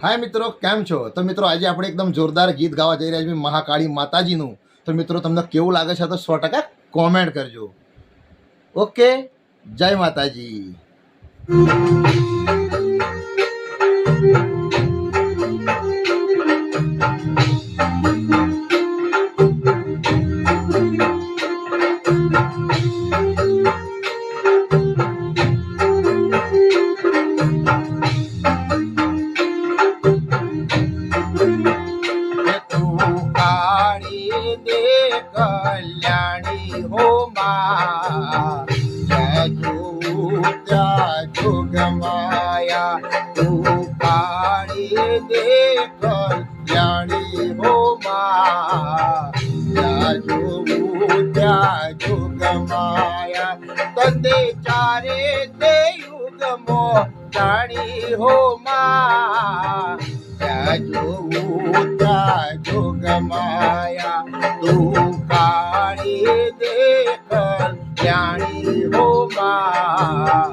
हाय मित्रों, केम छो? तो मित्रों आज આપણે એકદમ જોરદાર ગીત ગાવા જઈ રહ્યા છીએ મહાકાળી માતાજીનું. તો મિત્રો તમને કેવું લાગે છે તો 100% કોમેન્ટ કરજો. ઓકે, જય માતાજી. कल्याणी हो माँ जुग माया तू काली दे कल्याणी हो माँ जुग माया तंदे चारे ते युग मो जानी हो माँ जुग माया तू काली दे कल्याणी हो माँ